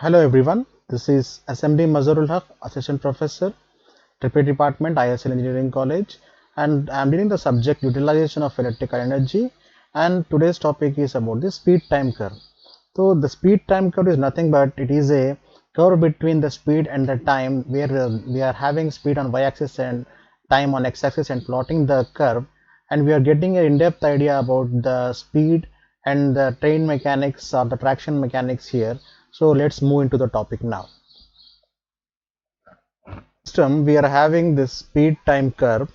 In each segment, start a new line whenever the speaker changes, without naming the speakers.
Hello everyone, this is SMD Mazharul Haq, Assistant Professor, Triplet Department, ISL Engineering College, and I am dealing the subject utilization of electrical energy. And today's topic is about the speed time curve. So the speed time curve is nothing but it is a curve between the speed and the time where we are having speed on y-axis and time on x-axis and plotting the curve, and we are getting an in-depth idea about the speed and the train mechanics or the traction mechanics here. So let's move into the topic now. System we are having this speed time curve.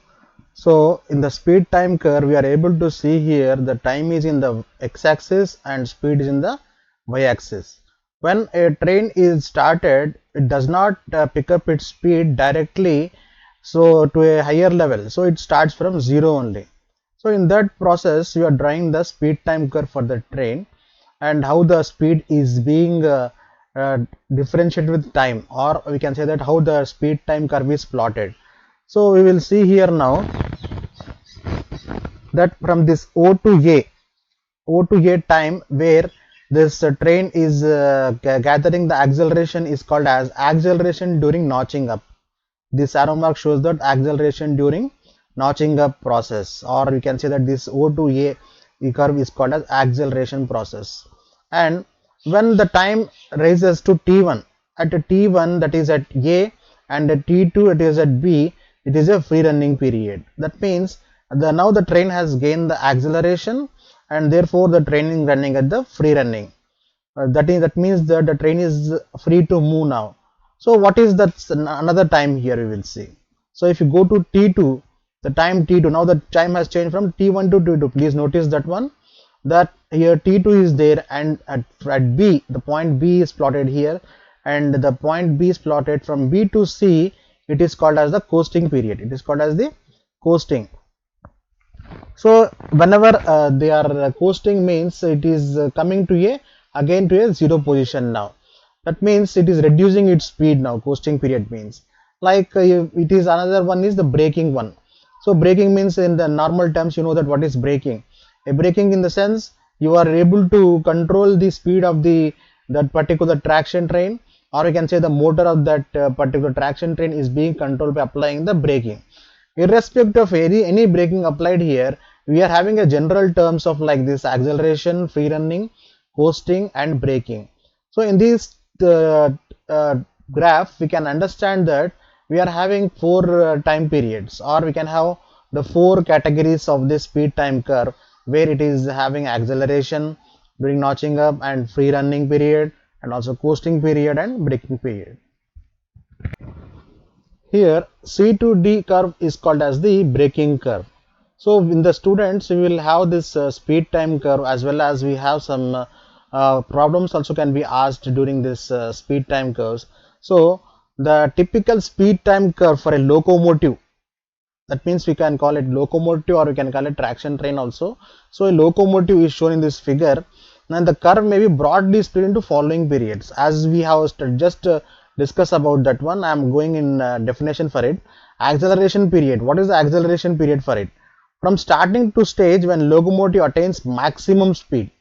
So in the speed time curve we are able to see here the time is in the x-axis and speed is in the y-axis. When a train is started, it does not pick up its speed directly so to a higher level, so it starts from zero only. So in that process you are drawing the speed time curve for the train and how the speed is being uh, differentiated with time, or we can say that how the speed time curve is plotted. So we will see here now that from this O to A time where this train is gathering the acceleration is called as acceleration during notching up. This arrow mark shows that acceleration during notching up process, or we can say that this O to A curve is called as acceleration process. And when the time rises to T1, at T1 that is at A, and at T2 it is at B, it is a free running period. That means now the train has gained the acceleration and therefore the train is running at the free running. That means that the train is free to move now. So what is that another time here we will see. So if you go to T2, the time T2, now the time has changed from T1 to T2. Please notice that one, that here T2 is there, and at B, the point B is plotted here, and the point B is plotted from B to C. It is called as the coasting period. It is called as the coasting. So whenever they are coasting means it is coming to a again to a zero position now. That means it is reducing its speed now. Coasting period means like it is another one is the braking one. So braking means in the normal terms you know that what is braking. A braking in the sense you are able to control the speed of the that particular traction train, or you can say the motor of that particular traction train is being controlled by applying the braking. Irrespective of any braking applied here, we are having a general terms of like this acceleration, free running, coasting and braking. So in this uh, graph we can understand that we are having four time periods, or we can have the four categories of this speed time curve, where it is having acceleration during notching up and free running period, and also coasting period and braking period. Here C to D curve is called as the braking curve. So in the students we will have this speed time curve, as well as we have some problems also can be asked during this speed time curves. So the typical speed time curve for a locomotive, that means we can call it locomotive or we can call it traction train also. So a locomotive is shown in this figure, and the curve may be broadly split into following periods. As we have just discussed about that one, I am going in definition for it. Acceleration period. What is the acceleration period for it? From starting to stage when locomotive attains maximum speed.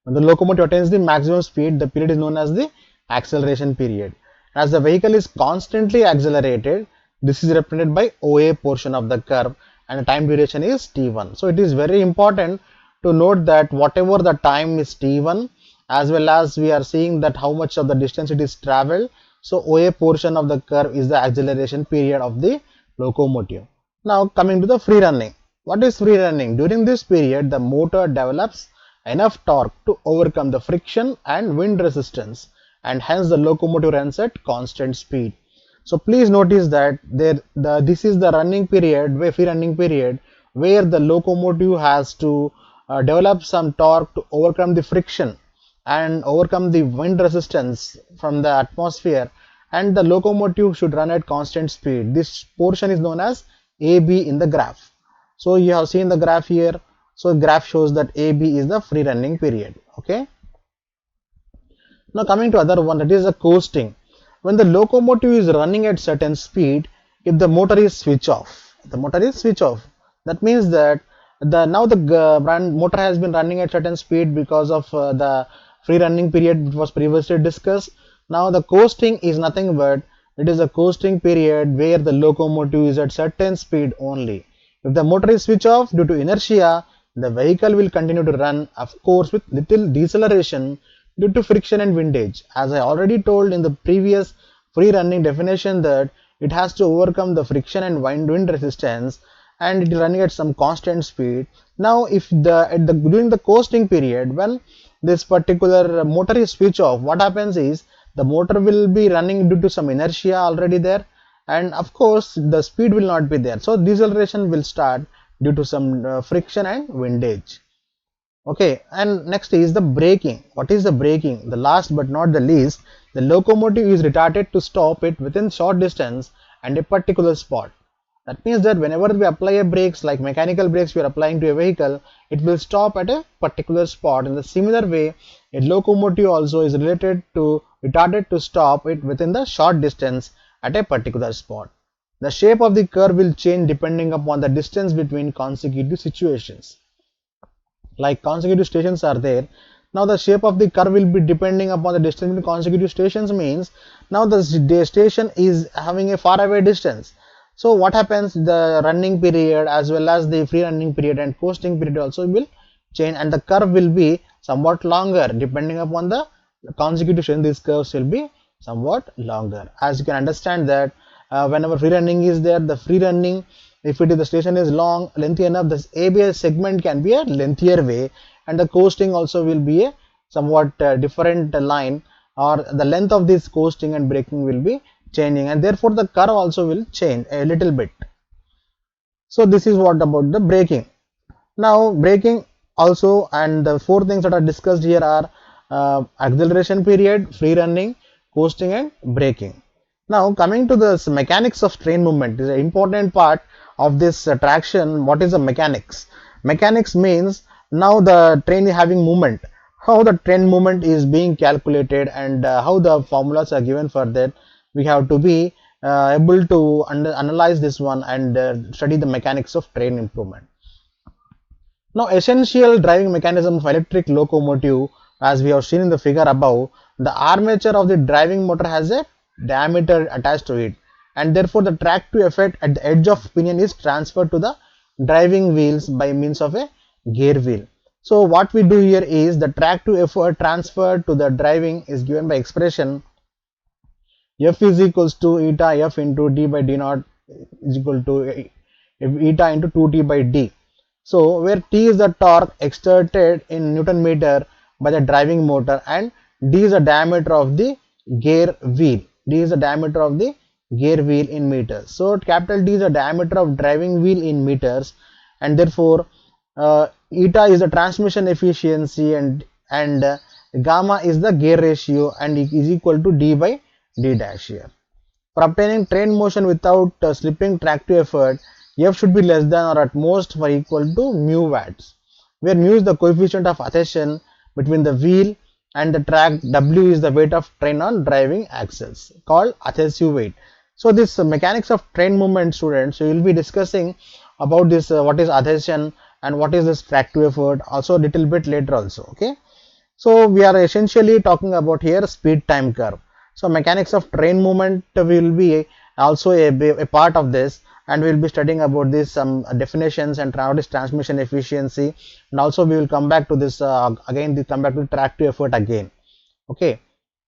When the locomotive attains the maximum speed, the period is known as the acceleration period. As the vehicle is constantly accelerated, this is represented by OA portion of the curve, and the time duration is T1. So it is very important to note that whatever the time is T1, as well as we are seeing that how much of the distance it is traveled. So OA portion of the curve is the acceleration period of the locomotive. Now coming to the free running. What is free running? During this period, the motor develops enough torque to overcome the friction and wind resistance, and hence the locomotive runs at constant speed. So please notice that this is the running period, free running period, where the locomotive has to develop some torque to overcome the friction and overcome the wind resistance from the atmosphere, and the locomotive should run at constant speed. This portion is known as AB in the graph. So you have seen the graph here. So graph shows that AB is the free running period. Okay. Now coming to other one, that is the coasting. When the locomotive is running at certain speed, if the motor is switch off, that means that the now the motor has been running at certain speed because of the free running period which was previously discussed. Now the coasting is nothing but it is a coasting period where the locomotive is at certain speed only. If the motor is switched off due to inertia, the vehicle will continue to run, of course, with little deceleration due to friction and windage. As I already told in the previous free running definition that it has to overcome the friction and wind resistance and it is running at some constant speed. Now if during the coasting period when this particular motor is switched off, what happens is the motor will be running due to some inertia already there, and of course the speed will not be there, so deceleration will start due to some friction and windage. Okay, and next is the braking. What is the braking? The last but not the least, the locomotive is retarded to stop it within short distance and a particular spot. That means that whenever we apply a brakes like mechanical brakes we are applying to a vehicle, it will stop at a particular spot. In the similar way, a locomotive also is related to retarded to stop it within the short distance at a particular spot. The shape of the curve will change depending upon the distance between consecutive situations. Like consecutive stations are there. Now the shape of the curve will be depending upon the distance between consecutive stations means now the station is having a far away distance. So what happens, the running period as well as the free running period and coasting period also will change and the curve will be somewhat longer depending upon the consecutive station. These curves will be somewhat longer. As you can understand that whenever free running is there, the free running, if it is the station is long lengthy enough, this ABS segment can be a lengthier way and the coasting also will be a somewhat different line, or the length of this coasting and braking will be changing and therefore the curve also will change a little bit. So this is what about the braking. Now braking also, and the four things that are discussed here are acceleration period, free running, coasting and braking. Now coming to the mechanics of train movement is an important part of this traction. What is the mechanics? Mechanics means now the train is having movement, how the train movement is being calculated and how the formulas are given for that. We have to be able to analyze this one and study the mechanics of train improvement. Now essential driving mechanism of electric locomotive, as we have seen in the figure above, the armature of the driving motor has a diameter attached to it and therefore the track to effect at the edge of pinion is transferred to the driving wheels by means of a gear wheel. So what we do here is the track to effort transferred to the driving is given by expression F is equals to eta F into d by d naught is equal to eta into 2t by d. So where T is the torque exerted in Newton meter by the driving motor and D is the diameter of the gear wheel. D is the diameter of the gear wheel in meters. So capital D is the diameter of driving wheel in meters and therefore eta is the transmission efficiency and gamma is the gear ratio and is equal to d by d dash here. For obtaining train motion without slipping track to effort, F should be less than or at most for equal to mu watts, where mu is the coefficient of adhesion between the wheel and the track. W is the weight of train on driving axles called adhesive weight. So this mechanics of train movement, students, we will be discussing about this what is adhesion and what is this track to effort also a little bit later also. Okay, so we are essentially talking about here speed time curve. So mechanics of train movement will be also a part of this and we will be studying about this some definitions and what is transmission efficiency, and also we will come back to this again we come back to track to effort again. Okay,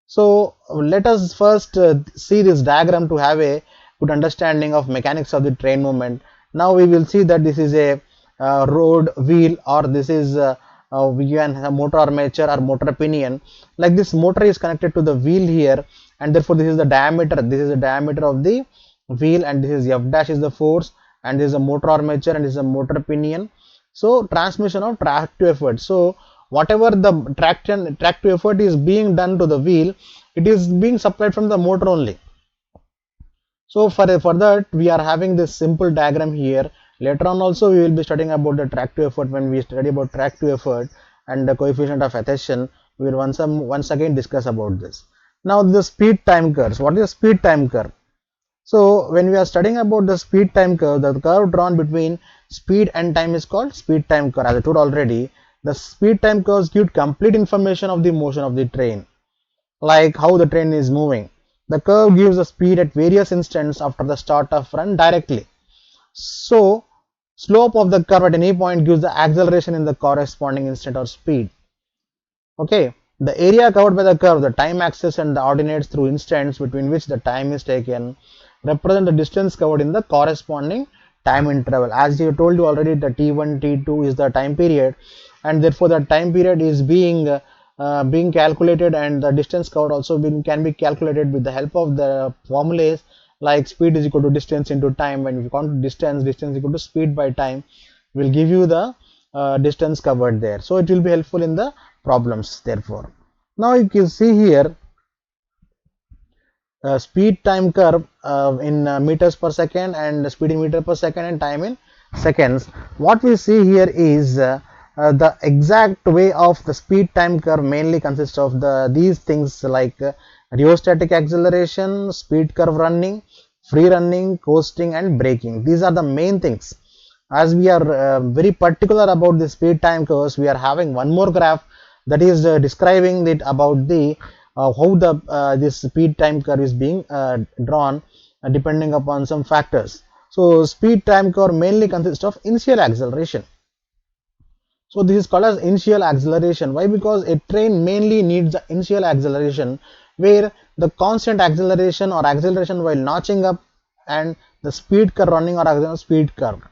so let us first see this diagram to have a good understanding of mechanics of the train movement. Now we will see that this is a road wheel, or this is we can have motor armature or motor pinion. Like this motor is connected to the wheel here and therefore this is the diameter, this is the diameter of the wheel and this is F dash is the force and this is a motor armature and this is a motor pinion. So transmission of track to effort. So whatever the track to effort is being done to the wheel, it is being supplied from the motor only. So for that we are having this simple diagram here. Later on also we will be studying about the track to effort. When we study about track to effort and the coefficient of adhesion, we will once again discuss about this. Now the speed time curves. What is the speed time curve? So when we are studying about the speed time curve, the curve drawn between speed and time is called speed time curve. As I told already, The speed time curves give complete information of the motion of the train, like how the train is moving. The curve gives the speed at various instants after the start of run directly. So, slope of the curve at any point gives the acceleration in the corresponding instant or speed. Okay, the area covered by the curve, the time axis and the ordinates through instants between which the time is taken represent the distance covered in the corresponding time interval. As I told you already, the t1, t2 is the time period, and therefore the time period is being calculated, and the distance covered also can be calculated with the help of the formulas like speed is equal to distance into time. When you count distance, distance equal to speed by time will give you the distance covered there. So it will be helpful in the problems therefore. Now you can see here speed time curve in meters per second, and speed in meter per second, and time in seconds. What we see here is the exact way of the speed time curve mainly consists of these things like rheostatic acceleration, speed curve running, free running, coasting, and braking. These are the main things. As we are very particular about the speed time curves, we are having one more graph that is describing it about the how the this speed time curve is being drawn depending upon some factors. So speed time curve mainly consists of initial acceleration. So this is called as initial acceleration. Why? Because a train mainly needs the initial acceleration, where the constant acceleration or acceleration while notching up, and the speed curve running or speed curve.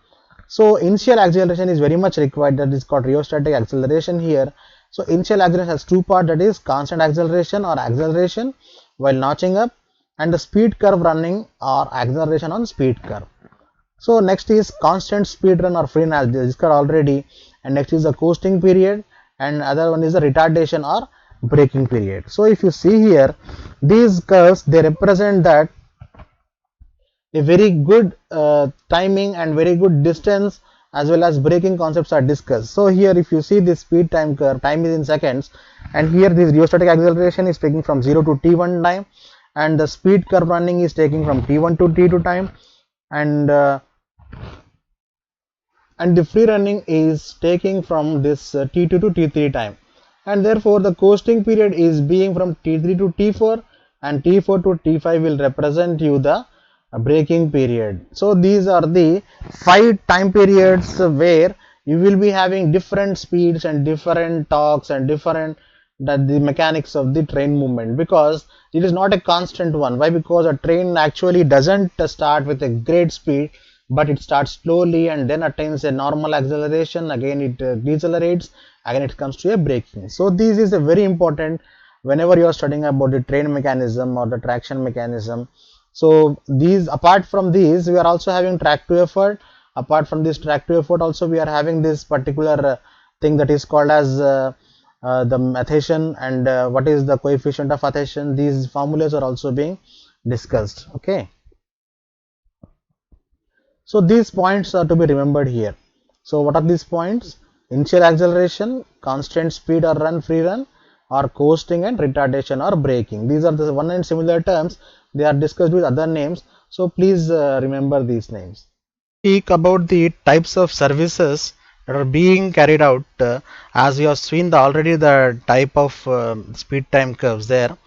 So initial acceleration is very much required, that is called rheostatic acceleration here. So initial acceleration has two parts, that is constant acceleration or acceleration while notching up, and the speed curve running or acceleration on speed curve. So next is constant speed run or free run, as discussed already, and next is the coasting period, and other one is the retardation or braking period. So if you see here, these curves, they represent that a very good timing and very good distance as well as braking concepts are discussed. So here if you see this speed time curve, time is in seconds, and here this rheostatic acceleration is taking from 0 to t1 time, and the speed curve running is taking from t1 to t2 time, and the free running is taking from this t2 to t3 time, and therefore the coasting period is being from t3 to t4, and t4 to t5 will represent you the braking period. So these are the 5 time periods where you will be having different speeds and different torques and different the mechanics of the train movement, because it is not a constant one. Why? Because a train actually doesn't start with a great speed, but it starts slowly and then attains a normal acceleration, again it decelerates, again it comes to a braking. So this is a very important whenever you are studying about the train mechanism or the traction mechanism. So these, apart from these, we are also having track to effort. Apart from this track to effort also, we are having this particular thing that is called as the adhesion, and what is the coefficient of adhesion. These formulas are also being discussed. Okay, so these points are to be remembered here. So what are these points? Initial acceleration, constant speed or run, free run, or coasting, and retardation or braking. These are the one and similar terms. They are discussed with other names. So please remember these names. Speak about the types of services that are being carried out, as we have seen already the type of speed time curves there.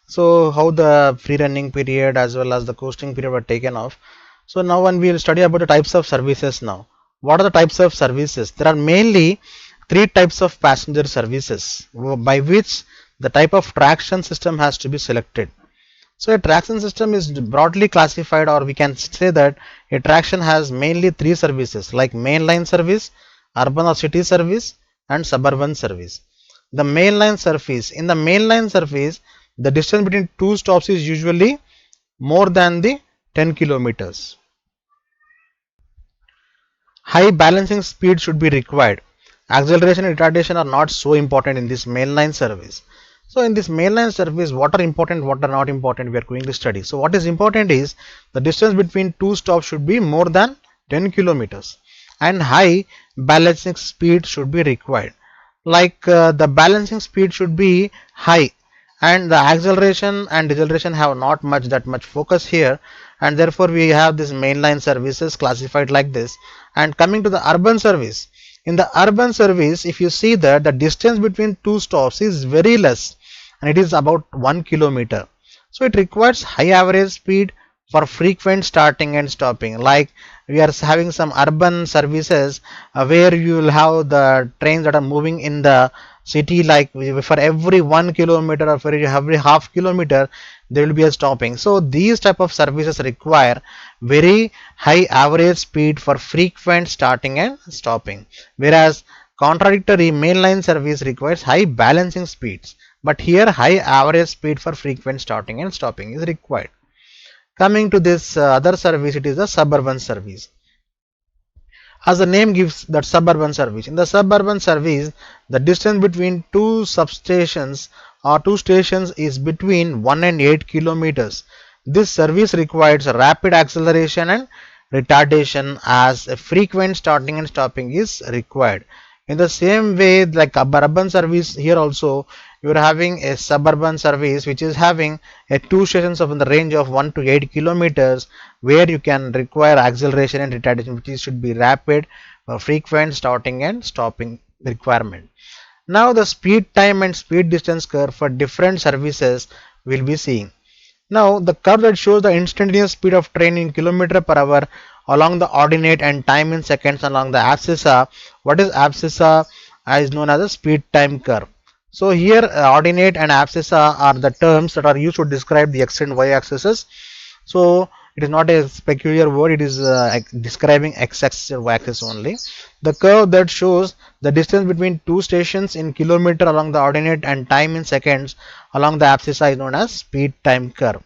So how the free running period as well as the coasting period were taken off. So now when we will study about the types of services now. What are the types of services? There are mainly three types of passenger services by which the type of traction system has to be selected. So a traction system is broadly classified, or we can say that a traction has mainly three services like mainline service, urban or city service, and suburban service. The mainline service, in the mainline service, the distance between two stops is usually more than the 10 kilometers. High balancing speed should be required. Acceleration and retardation are not so important in this mainline service. So in this mainline service, what are important, what are not important, we are going to study. So what is important is the distance between two stops should be more than 10 kilometers, and high balancing speed should be required. Like the balancing speed should be high, and the acceleration and deceleration have not that much focus here, and therefore we have this mainline services classified like this. And coming to the urban service, In the urban service, if you see that the distance between two stops is very less and it is about 1 kilometer. So it requires high average speed for frequent starting and stopping. Like we are having some urban services where you will have the trains that are moving in the city, like for every 1 kilometer or for every half kilometer there will be a stopping. So these type of services require very high average speed for frequent starting and stopping, whereas contradictory mainline service requires high balancing speeds, but here high average speed for frequent starting and stopping is required. Coming to this other service, it is a suburban service. As the name gives, that suburban service. In the suburban service, the distance between two substations or two stations is between 1 and 8 kilometers. This service requires rapid acceleration and retardation as a frequent starting and stopping is required. In the same way, like urban service, here also you are having a suburban service which is having a two stations of in the range of 1 to 8 kilometers, where you can require acceleration and retardation, which should be rapid, frequent starting and stopping requirement. Now the speed time and speed distance curve for different services will be seeing. Now the curve that shows the instantaneous speed of train in kilometer per hour along the ordinate and time in seconds along the abscissa. What is abscissa? Is known as a speed time curve. So here ordinate and abscissa are the terms that are used to describe the x and y axes. So it is not a peculiar word, it is describing x axis and y axis only. The curve that shows the distance between two stations in kilometer along the ordinate and time in seconds along the abscissa is known as speed time curve,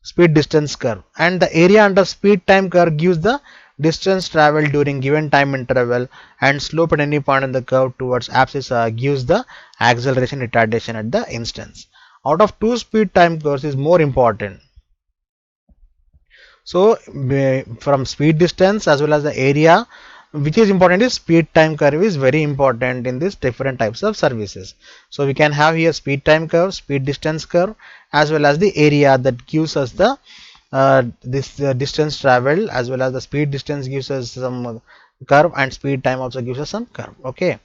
speed distance curve, and the area under speed time curve gives the distance traveled during given time interval, and slope at any point in the curve towards abscissa gives the acceleration retardation at the instance. Out of two speed time curves is more important. So from speed distance as well as the area, which is important is speed time curve is very important in these different types of services. So we can have here speed time curve, speed distance curve, as well as the area that gives us the this distance traveled, as well as the speed distance gives us some curve, and speed time also gives us some curve. Okay,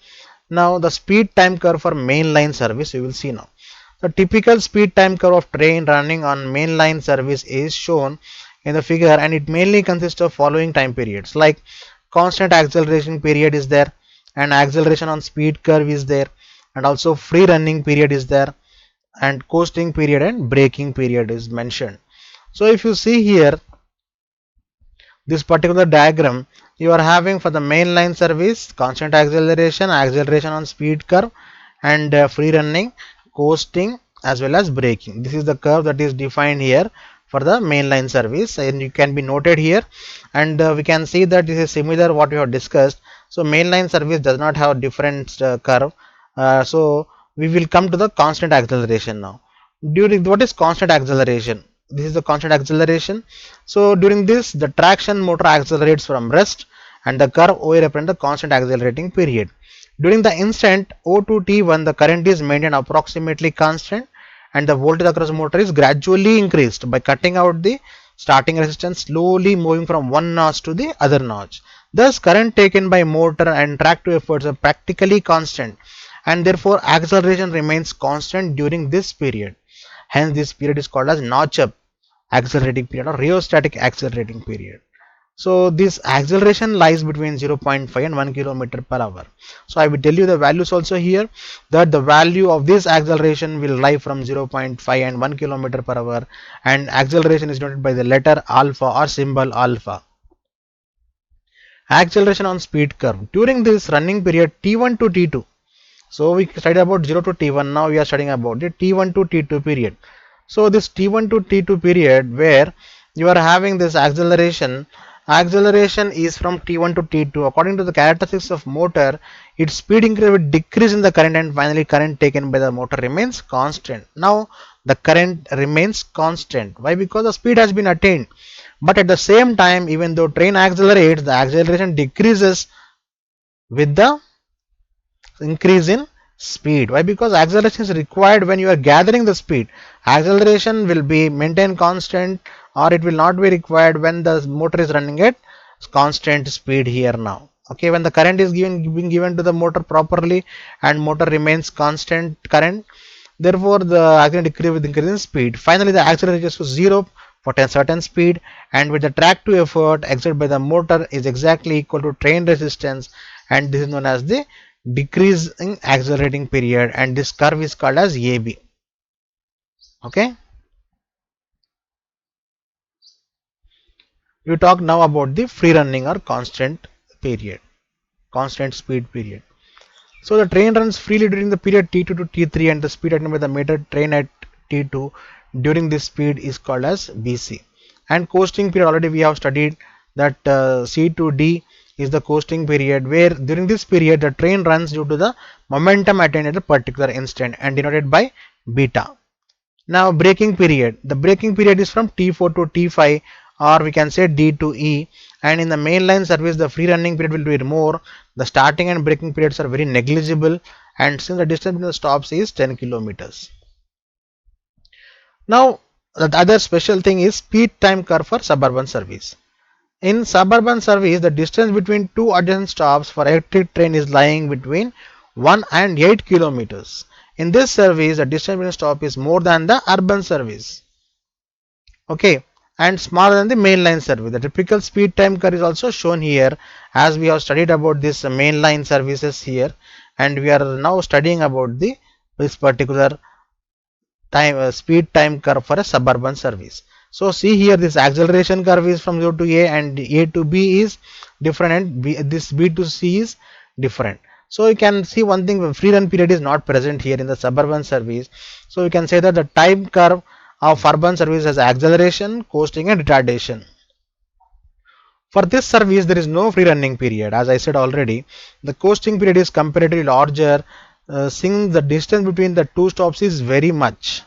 now the speed time curve for mainline service we will see now. The typical speed time curve of train running on mainline service is shown in the figure, and it mainly consists of following time periods, like constant acceleration period is there, and acceleration on speed curve is there, and also free running period is there, and coasting period and braking period is mentioned. So if you see here this particular diagram, you are having for the mainline service constant acceleration, acceleration on speed curve, and free running, coasting, as well as braking. This is the curve that is defined here for the mainline service, and you can be noted here, and we can see that this is similar what we have discussed. So mainline service does not have different curve. So we will come to the constant acceleration now. During what is constant acceleration? This is the constant acceleration. So during this, the traction motor accelerates from rest, and the curve OA represents the constant accelerating period. During the instant O to T1, the current is maintained approximately constant, and the voltage across motor is gradually increased by cutting out the starting resistance, slowly moving from one notch to the other notch. Thus current taken by motor and track to efforts are practically constant, and therefore acceleration remains constant during this period. Hence this period is called as notch up accelerating period or rheostatic accelerating period. So this acceleration lies between 0.5 and 1 kilometer per hour. So I will tell you the values also here, that the value of this acceleration will lie from 0.5 and 1 kilometer per hour, and acceleration is denoted by the letter alpha or symbol alpha. Acceleration on speed curve during this running period T1 to T2. So we studied about 0 to T1. Now we are studying about the T1 to T2 period. So this T1 to T2 period, where you are having this acceleration is from T1 to T2. According to the characteristics of motor, its speed increase will decrease in the current, and finally current taken by the motor remains constant. Now the current remains constant. Why? Because the speed has been attained, but at the same time, even though train accelerates, the acceleration decreases with the increase in speed. Why? Because acceleration is required when you are gathering the speed. Acceleration will be maintained constant, or it will not be required when the motor is running at constant speed here now. Okay, when the current is being given to the motor properly and motor remains constant current, therefore the accelerator decreases with increasing speed. Finally, the accelerator reaches to zero for a certain speed, and with the track to effort exerted by the motor is exactly equal to train resistance, and this is known as the decreasing accelerating period, and this curve is called as AB. Okay, we talk now about the free running or constant speed period. So the train runs freely during the period T2 to T3, and the speed attained by the meter train at T2 during this speed is called as BC. And coasting period, already we have studied that C to D is the coasting period, where during this period the train runs due to the momentum attained at a particular instant and denoted by beta. Now braking period. The braking period is from T4 to T5, or we can say D to E, and in the mainline service the free running period will be more. The starting and braking periods are very negligible, and since the distance between the stops is 10 kilometers. Now the other special thing is speed time curve for suburban service. In suburban service, the distance between two adjacent stops for electric train is lying between 1 and 8 kilometers. In this service, the distance between stop is more than the urban service. Okay, and smaller than the mainline service. The typical speed time curve is also shown here, as we have studied about this mainline services here, and we are now studying about this particular time speed time curve for a suburban service. So see here, this acceleration curve is from 0 to A, and A to B is different, and this B to C is different. So you can see one thing, free run period is not present here in the suburban service. So you can say that the time curve of urban service has acceleration, coasting and retardation. For this service, there is no free running period. As I said already, the coasting period is comparatively larger, since the distance between the two stops is very much,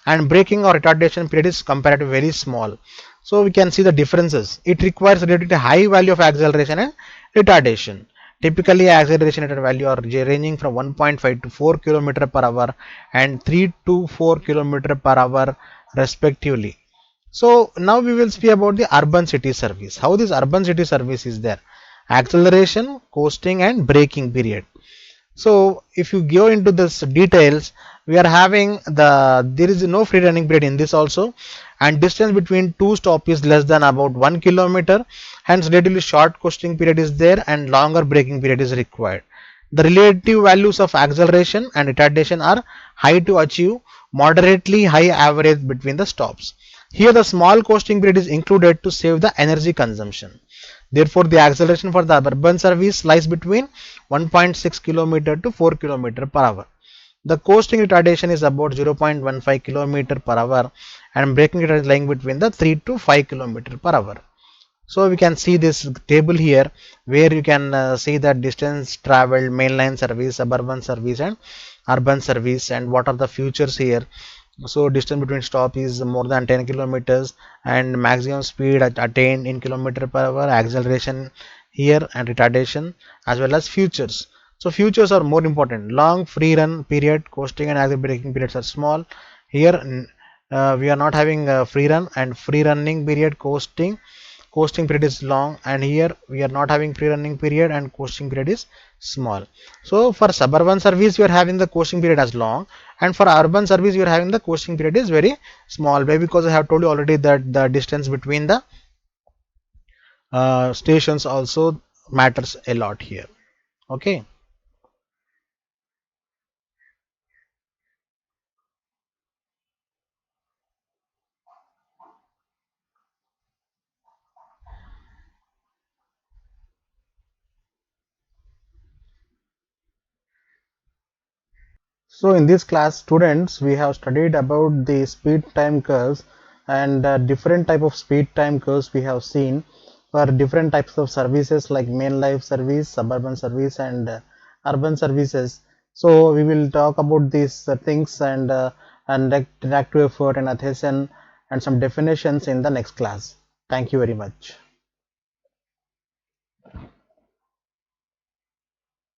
and braking or retardation period is comparatively very small. So we can see the differences. It requires relatively high value of acceleration and retardation. Typically, acceleration at a value are ranging from 1.5 to 4 km per hour and 3 to 4 km per hour respectively. So now we will speak about the urban city service. How this urban city service is there? Acceleration, coasting and braking period. So if you go into this details, we are having there is no free running period in this also, and distance between two stop is less than about 1 kilometer, hence relatively short coasting period is there and longer braking period is required. The relative values of acceleration and retardation are high to achieve moderately high average between the stops. Here the small coasting period is included to save the energy consumption. Therefore, the acceleration for the urban service lies between 1.6 km to 4 km per hour. The coasting retardation is about 0.15 km per hour, and braking retardation is lying between the 3 to 5 km per hour. So we can see this table here, where you can see the distance traveled, mainline service, suburban service and urban service, and what are the features here. So distance between stop is more than 10 kilometers, and maximum speed attained in kilometer per hour, acceleration here and retardation, as well as features. So features are more important. Long free run period, coasting and accelerating periods are small. Here we are not having a free run, and free running period, coasting period is long, and here we are not having free running period and coasting period is small. So for suburban service you are having the coasting period as long, and for urban service you are having the coasting period is very small. Why? Because I have told you already that the distance between the stations also matters a lot here. Okay. So in this class, students, we have studied about the speed time curves, and different type of speed time curves we have seen for different types of services like main life service, suburban service and urban services. So we will talk about these things, and reactive effort and adhesion and some definitions in the next class. Thank you very much.